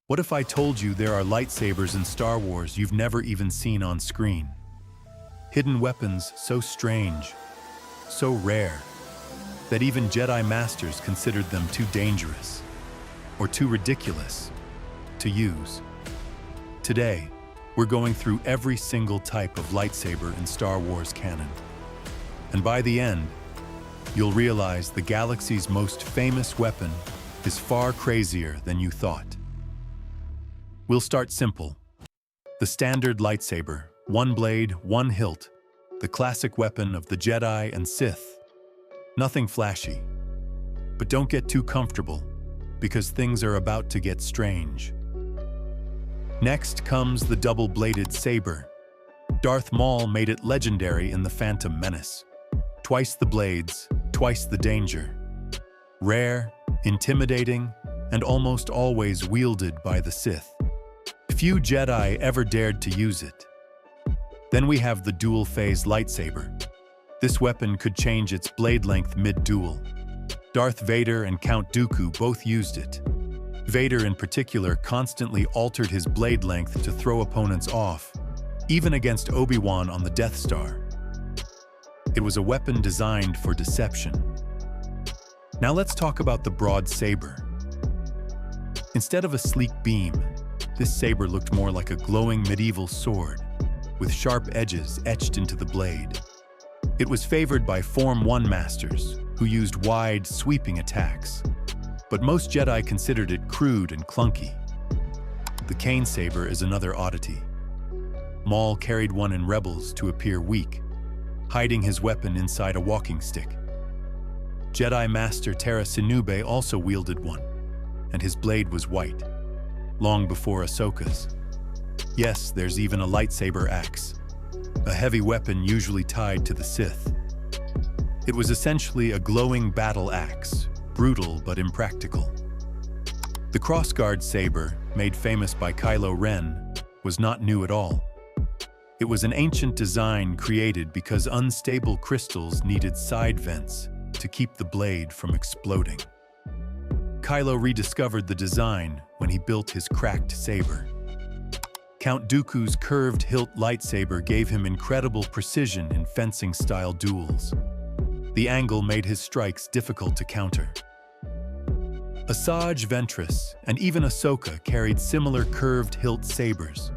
What if I told you there are lightsabers in Star Wars you've never even seen on screen? Hidden weapons so strange, so rare, that even Jedi Masters considered them too dangerous or too ridiculous to use. Today, we're going through every single type of lightsaber in Star Wars canon. And by the end, you'll realize the galaxy's most famous weapon is far crazier than you thought. We'll start simple. The standard lightsaber, one blade, one hilt, the classic weapon of the Jedi and Sith. Nothing flashy. But don't get too comfortable, because things are about to get strange. Next comes the double-bladed saber. Darth Maul made it legendary in The Phantom Menace. Twice the blades, twice the danger. Rare, intimidating, and almost always wielded by the Sith. Few Jedi ever dared to use it. Then we have the dual-phase lightsaber. This weapon could change its blade length mid-duel. Darth Vader and Count Dooku both used it. Vader in particular constantly altered his blade length to throw opponents off, even against Obi-Wan on the Death Star. It was a weapon designed for deception. Now let's talk about the broad saber. Instead of a sleek beam, this saber looked more like a glowing medieval sword, with sharp edges etched into the blade. It was favored by Form 1 masters, who used wide, sweeping attacks. But most Jedi considered it crude and clunky. The cane saber is another oddity. Maul carried one in Rebels to appear weak, hiding his weapon inside a walking stick. Jedi Master Tera Sinube also wielded one, and his blade was white, long before Ahsoka's. Yes, there's even a lightsaber axe, a heavy weapon usually tied to the Sith. It was essentially a glowing battle axe, brutal but impractical. The crossguard saber, made famous by Kylo Ren, was not new at all. It was an ancient design created because unstable crystals needed side vents to keep the blade from exploding. Kylo rediscovered the design when he built his cracked saber. Count Dooku's curved hilt lightsaber gave him incredible precision in fencing-style duels. The angle made his strikes difficult to counter. Asajj Ventress and even Ahsoka carried similar curved hilt sabers.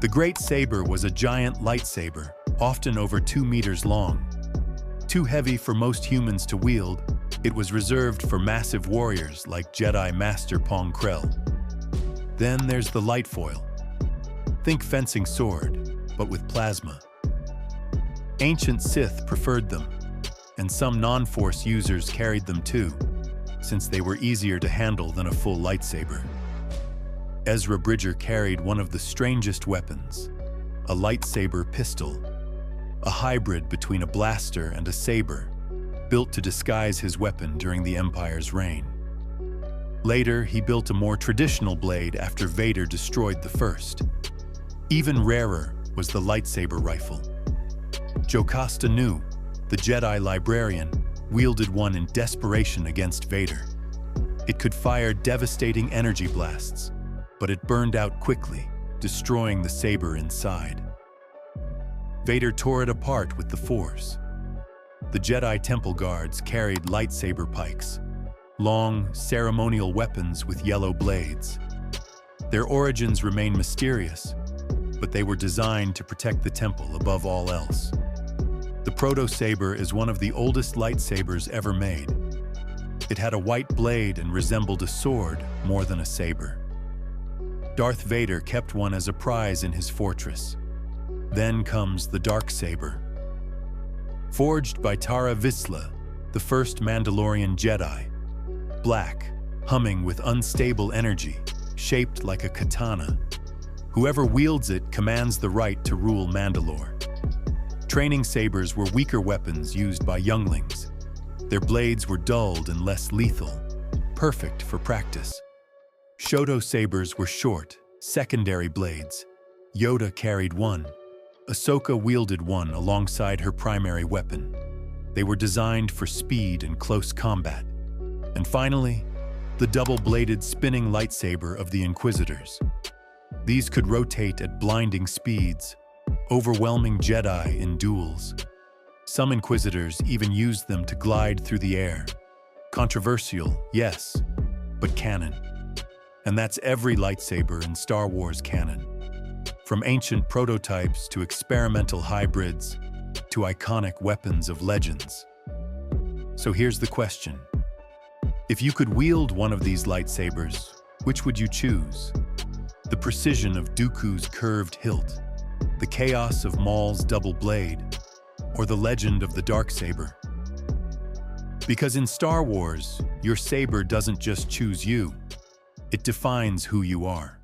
The Great Saber was a giant lightsaber, often over 2 meters long. Too heavy for most humans to wield, it was reserved for massive warriors like Jedi Master Pong Krell. Then there's the light foil. Think fencing sword, but with plasma. Ancient Sith preferred them, and some non-Force users carried them too, since they were easier to handle than a full lightsaber. Ezra Bridger carried one of the strangest weapons, a lightsaber pistol, a hybrid between a blaster and a saber, built to disguise his weapon during the Empire's reign. Later, he built a more traditional blade after Vader destroyed the first. Even rarer was the lightsaber rifle. Jocasta Nu, the Jedi librarian, wielded one in desperation against Vader. It could fire devastating energy blasts, but it burned out quickly, destroying the saber inside. Vader tore it apart with the Force. The Jedi Temple guards carried lightsaber pikes, long, ceremonial weapons with yellow blades. Their origins remain mysterious, but they were designed to protect the temple above all else. The proto-saber is one of the oldest lightsabers ever made. It had a white blade and resembled a sword more than a saber. Darth Vader kept one as a prize in his fortress. Then comes the Darksaber. Forged by Tara Vizsla, the first Mandalorian Jedi. Black, humming with unstable energy, shaped like a katana. Whoever wields it commands the right to rule Mandalore. Training sabers were weaker weapons used by younglings. Their blades were dulled and less lethal, perfect for practice. Shoto sabers were short, secondary blades. Yoda carried one. Ahsoka wielded one alongside her primary weapon. They were designed for speed and close combat. And finally, the double-bladed spinning lightsaber of the Inquisitors. These could rotate at blinding speeds, overwhelming Jedi in duels. Some Inquisitors even used them to glide through the air. Controversial, yes, but canon. And that's every lightsaber in Star Wars canon. From ancient prototypes to experimental hybrids to iconic weapons of legends. So here's the question. If you could wield one of these lightsabers, which would you choose? The precision of Dooku's curved hilt, the chaos of Maul's double blade, or the legend of the Darksaber? Because in Star Wars, your saber doesn't just choose you, it defines who you are.